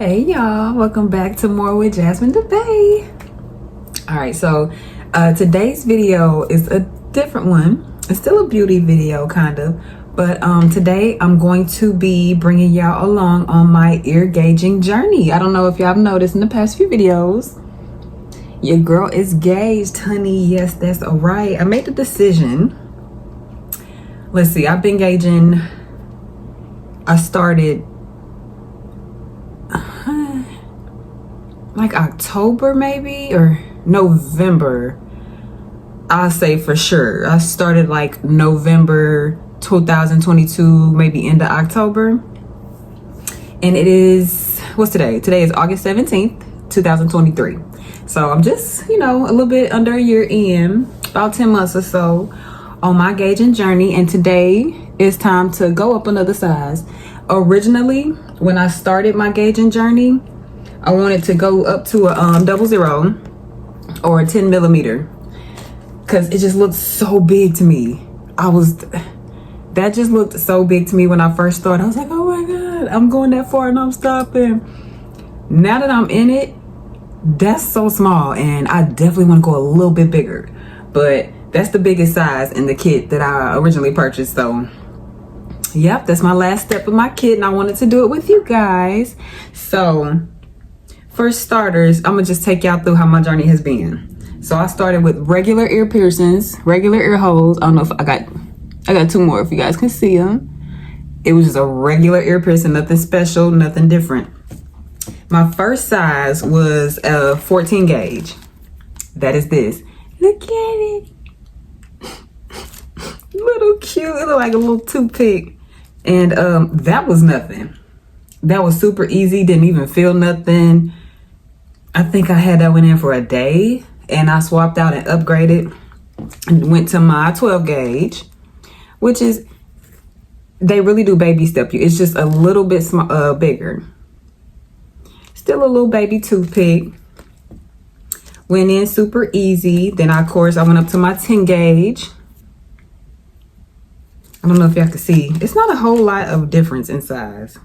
Hey y'all, welcome back to More with Jasmine Devaé. All right, so today's video is a different one. It's still a beauty video kind of, but today I'm going to be bringing y'all along on my ear gauging journey. I don't know if y'all have noticed in the past few videos, your girl is gauged, honey. Yes, that's all right. I made the decision. Let's see, I've been gauging. I started like October maybe, or November. I'll say for sure. I started like November 2022, maybe into October. And it is, what's today? Today is August 17th, 2023. So I'm just, a little bit under a year in, about 10 months or so on my gauging journey. And today is time to go up another size. Originally, when I started my gauging journey, I wanted to go up to a 00 or a 10 millimeter because it just looked so big to me. That just looked so big to me when I first started. I was like, oh my God, I'm going that far and I'm stopping. Now that I'm in it, that's so small, and I definitely want to go a little bit bigger. But that's the biggest size in the kit that I originally purchased. So yep, that's my last step of my kit, and I wanted to do it with you guys. So for starters, I'm gonna just take y'all through how my journey has been. So I started with regular ear piercings, regular ear holes. I don't know if I got two more if you guys can see them. It was just a regular ear piercing, nothing special, nothing different. My first size was a 14 gauge. That is this. Look at it. Little cute, it looked like a little toothpick. And that was nothing. That was super easy, didn't even feel nothing. I think I had that one in for a day, and I swapped out and upgraded and went to my 12 gauge, which is, they really do baby step you. It's just a little bit bigger. Still a little baby toothpick. Went in super easy. Then of course I went up to my 10 gauge. I don't know if y'all can see. It's not a whole lot of difference in size.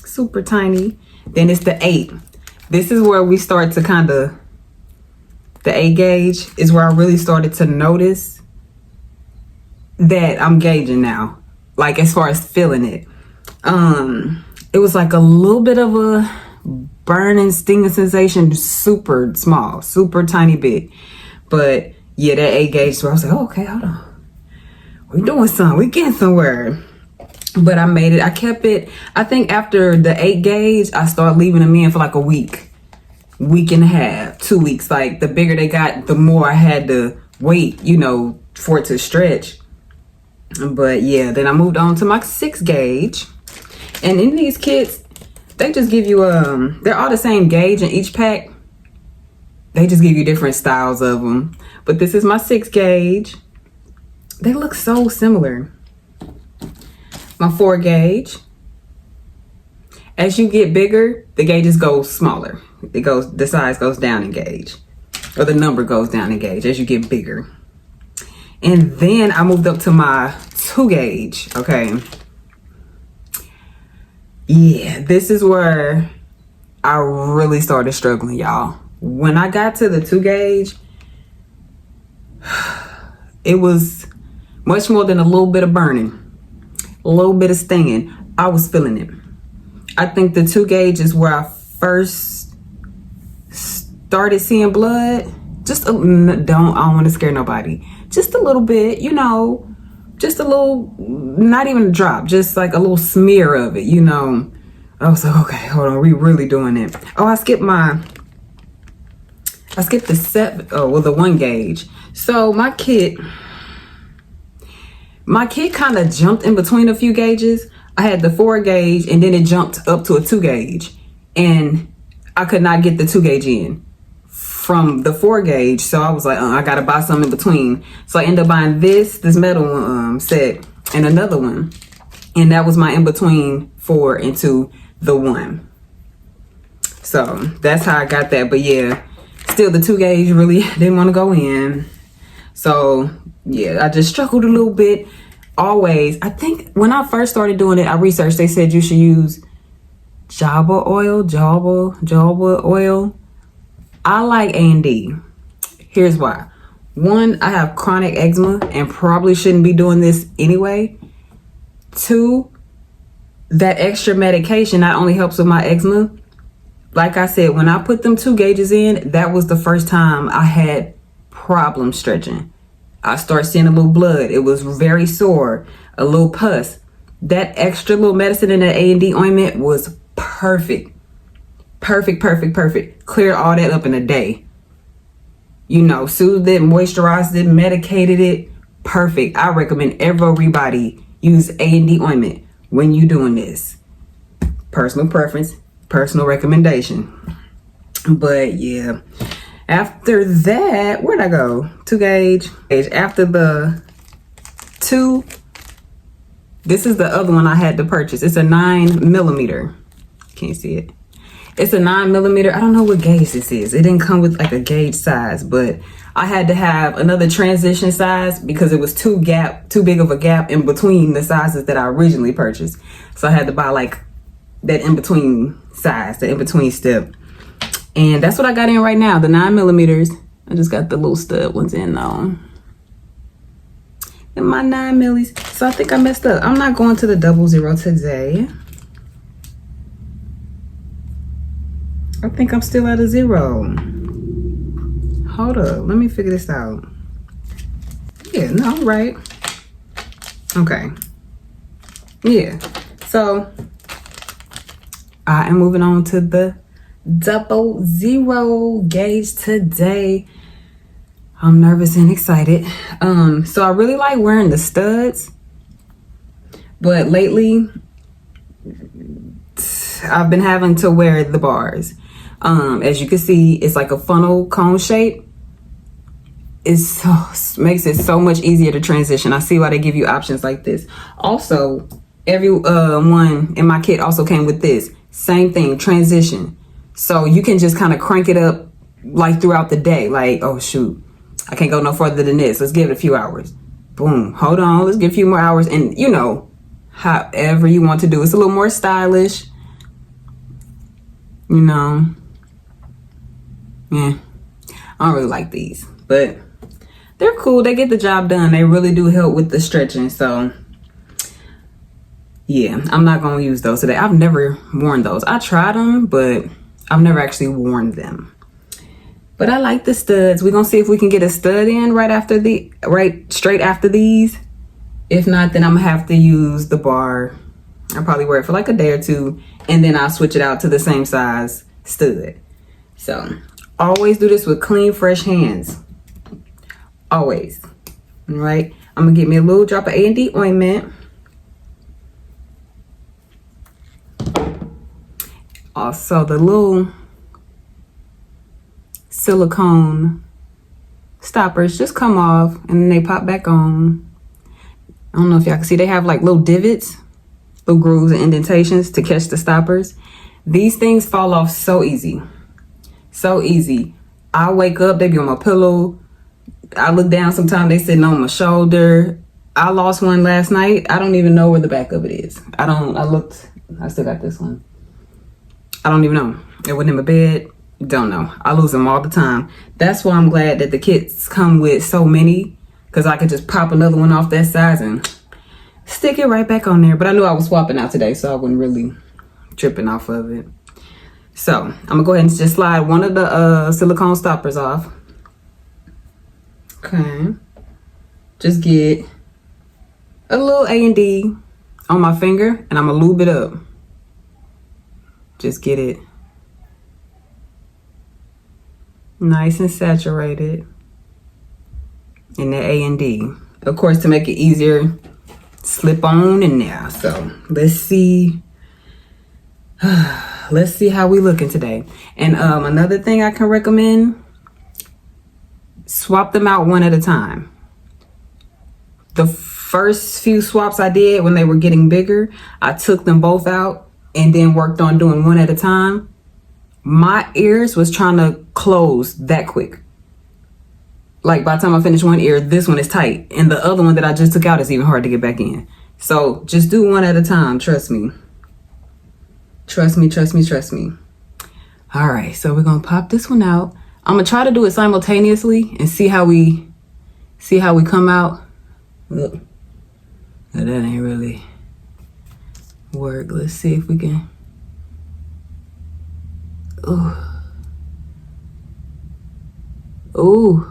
Super tiny. Then it's the 8. This is where we start to the 8 gauge is where I really started to notice that I'm gauging now. Like as far as feeling it. It was like a little bit of a burning, stinging sensation, super small, super tiny bit. But yeah, that 8 gauge, so I was like, oh, okay, hold on. We're doing something, we're getting somewhere. But I made it, I kept it. I think after the 8 gauge, I started leaving them in for like a week and a half, 2 weeks. Like the bigger they got, the more I had to wait, for it to stretch. But yeah, then I moved on to my 6 gauge. And in these kits, they just give you, they're all the same gauge in each pack. They just give you different styles of them. But this is my 6 gauge. They look so similar. My 4 gauge. As you get bigger, the gauges go smaller. The size goes down in gauge. Or the number goes down in gauge as you get bigger. And then I moved up to my 2 gauge, okay. Yeah, this is where I really started struggling, y'all. When I got to the 2 gauge, it was much more than a little bit of burning, a little bit of stinging. I was feeling it. I think the 2 gauge is where I first started seeing blood. I don't want to scare nobody. Just a little bit, just a little, not even a drop, just like a little smear of it, I was like, okay, hold on, we really doing it. Oh, I skipped the 1 gauge. So my kit kind of jumped in between a few gauges. I had the 4 gauge and then it jumped up to a 2 gauge, and I could not get the 2 gauge in from the 4 gauge. So I was like, I gotta buy something in between. So I ended up buying this metal set and another one. And that was my in between 4 into the 1. So that's how I got that. But yeah, still the 2 gauge really didn't want to go in. So yeah, I just struggled a little bit. always, I think when I first started doing it, I researched, they said you should use jojoba oil. I like A&D. Here's why. One, I have chronic eczema and probably shouldn't be doing this anyway. Two, that extra medication not only helps with my eczema. Like I said, when I put them 2 gauges in, that was the first time I had problems stretching. I started seeing a little blood. It was very sore, a little pus. That extra little medicine in that A&D ointment was perfect. Perfect. Cleared all that up in a day. You know, soothed it, moisturized it, medicated it. Perfect. I recommend everybody use A&D ointment when you're doing this. Personal preference, personal recommendation. But yeah, after that, where'd I go? 2 gauge. After the 2, this is the other one I had to purchase. It's a 9mm. Can't see it. It's a 9mm. I don't know what gauge this is. It didn't come with like a gauge size, but I had to have another transition size because it was too big of a gap in between the sizes that I originally purchased. So I had to buy like that in between size, the in between step. And that's what I got in right now, the 9mm. I just got the little stud ones in though. And my 9mm. So I think I messed up. I'm not going to the 00 today. I think I'm still at a 0. Hold up, let me figure this out. Yeah, no, I'm right. Okay. Yeah, so I am moving on to the 00 gauge today. I'm nervous and excited. So I really like wearing the studs, but lately I've been having to wear the bars. As you can see, it's like a funnel cone shape. Makes it so much easier to transition. I see why they give you options like this. Also, every one in my kit also came with this. Same thing, transition. So you can just kind of crank it up like throughout the day. Like, oh shoot, I can't go no further than this. Let's give it a few hours. Boom, hold on, let's give a few more hours. And you know, however you want to do. It's a little more stylish. You know, yeah, I don't really like these, but they're cool. They get the job done. They really do help with the stretching. So yeah, I'm not going to use those today. I've never worn those. I tried them, but I've never actually worn them. But I like the studs. We're going to see if we can get a stud in right straight after these. If not, then I'm going to have to use the bar. I'll probably wear it for like a day or 2, and then I'll switch it out to the same size stud. So always do this with clean, fresh hands. Always. All right. I'm gonna get me a little drop of A&D ointment. Also, the little silicone stoppers just come off and then they pop back on. I don't know if y'all can see, they have like little divots, little grooves and indentations to catch the stoppers. These things fall off so easy. So easy. I wake up, they be on my pillow. I look down sometimes, they sitting on my shoulder. I lost one last night. I don't even know where the back of it is. I still got this one. I don't even know. It wasn't in my bed. Don't know. I lose them all the time. That's why I'm glad that the kits come with so many, because I could just pop another one off that size and stick it right back on there. But I knew I was swapping out today, so I wasn't really tripping off of it. So I'm gonna go ahead and just slide one of the silicone stoppers off. Okay. Just get a little A&D on my finger and I'm gonna lube it up. Just get it nice and saturated in the A&D. Of course, to make it easier, slip on in there. So let's see. Let's see how we looking today. And another thing I can recommend, swap them out one at a time. The first few swaps I did when they were getting bigger, I took them both out and then worked on doing one at a time. My ears was trying to close that quick. Like by the time I finish one ear, this one is tight. And the other one that I just took out is even hard to get back in. So just do one at a time. Trust me. Trust me, trust me, trust me. All right, so we're gonna pop this one out. I'm gonna try to do it simultaneously and see how we come out. Look, that ain't really work. Let's see if we can. Ooh. Ooh,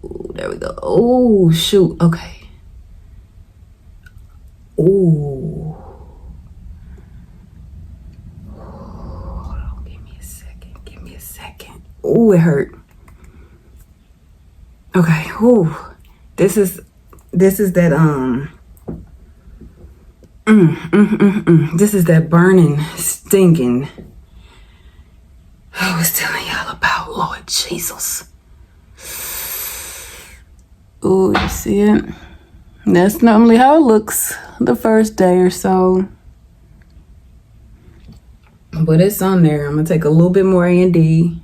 Ooh, there we go. Oh, shoot. Okay. Ooh. Hold on. Give me a second. Give me a second. Ooh, it hurt. Okay. Ooh. This is that this is that burning, stinking. I was telling y'all about, Lord Jesus. Ooh, you see it? That's normally how it looks the first day or so. But it's on there. I'm going to take a little bit more A&D.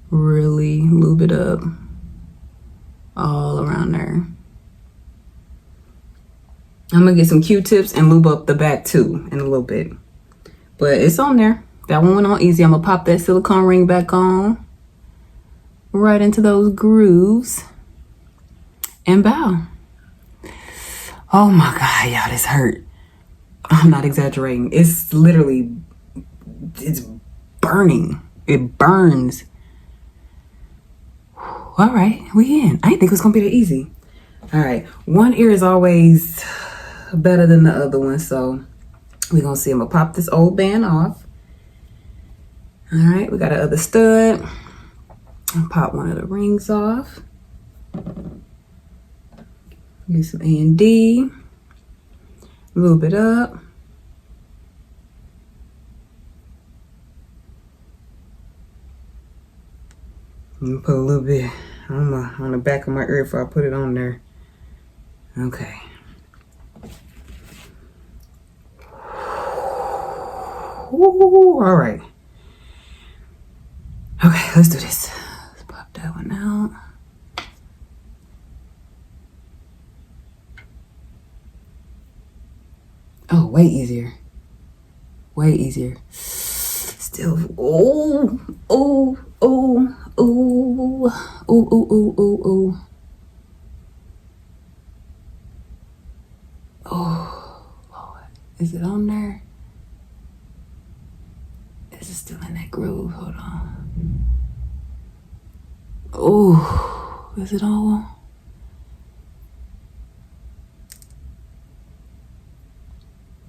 Really lube it up. All around there. I'm going to get some Q-tips and lube up the back too in a little bit. But it's on there. That one went on easy. I'm going to pop that silicone ring back on. Right into those grooves. And bow. Oh my God, y'all, this hurt. I'm not exaggerating. It's literally, it's burning. It burns. All right, we in. I didn't think it was going to be that easy. All right, one ear is always better than the other one. So we're going to see. I'm going to pop this old band off. All right, we got our other stud. I'll pop one of the rings off. Get some A&D. Lube it up. I'm gonna put a little bit on the back of my ear before I put it on there. Okay. Ooh, all right. Okay, let's do this. Let's pop that one out. Oh, way easier. Way easier. Still, oh, oh, oh, oh, oh, oh, oh, oh, oh. Oh, Lord. Is it on there? Is it still in that groove? Hold on. Oh, is it on?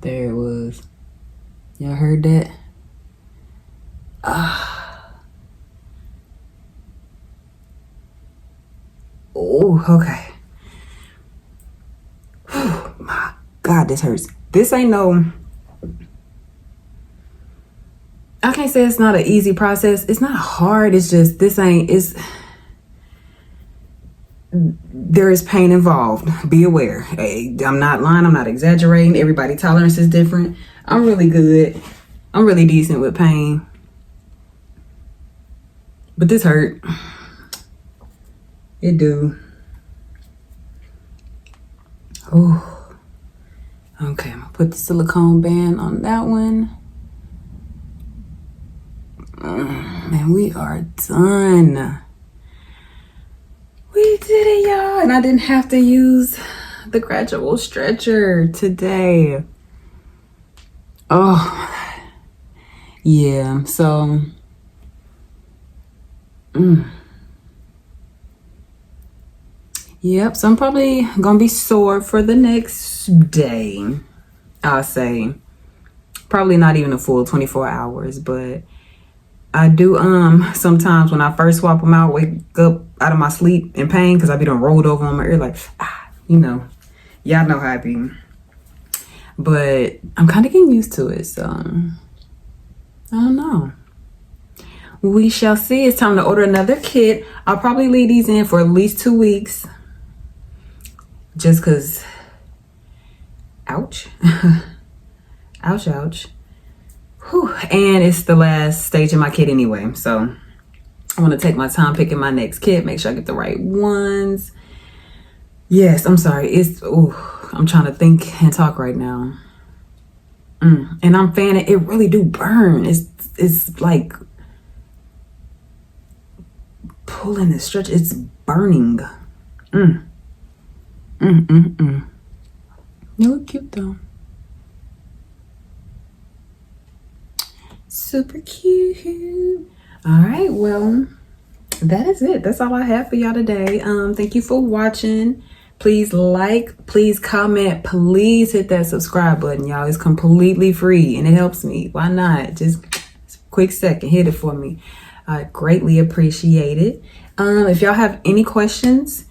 There it was. Y'all heard that? Oh, okay. My God, this hurts. This ain't no... I can't say it's not an easy process. It's not hard. It's just, there is pain involved. Be aware. Hey, I'm not lying. I'm not exaggerating. Everybody's tolerance is different. I'm really good. I'm really decent with pain. But this hurt. It do. Oh. Okay, I'm gonna put the silicone band on that one. And we are done. We did it, y'all. And I didn't have to use the gradual stretcher today. Oh, yeah. So, yep. So I'm probably gonna be sore for the next day. I'll say probably not even a full 24 hours, but I do sometimes when I first swap them out, wake up out of my sleep in pain because I be done rolled over on my ear like, you know, y'all know how I be. But I'm kind of getting used to it, so I don't know. We shall see. It's time to order another kit. I'll probably leave these in for at least 2 weeks. Just because, ouch. Ouch, ouch. Whew. And it's the last stage of my kit anyway, so I want to take my time picking my next kit, make sure I get the right ones. Yes, I'm sorry. I'm trying to think and talk right now. And I'm fanning. It really do burn. It's like pulling the stretch. It's burning. You look cute though. Super cute. All right, well, that is it. That's all I have for y'all today. Thank you for watching. Please like, please comment, please hit that subscribe button, y'all. It's completely free and it helps me. Why not? Just a quick second, hit it for me. I greatly appreciate it. If y'all have any questions,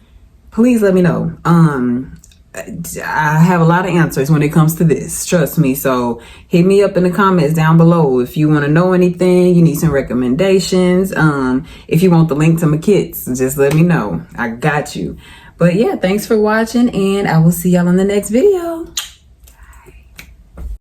please let me know. I have a lot of answers when it comes to this, trust me. So hit me up in the comments down below if you want to know anything, you need some recommendations. If you want the link to my kits, just let me know. I got you. But yeah, thanks for watching and I will see y'all in the next video.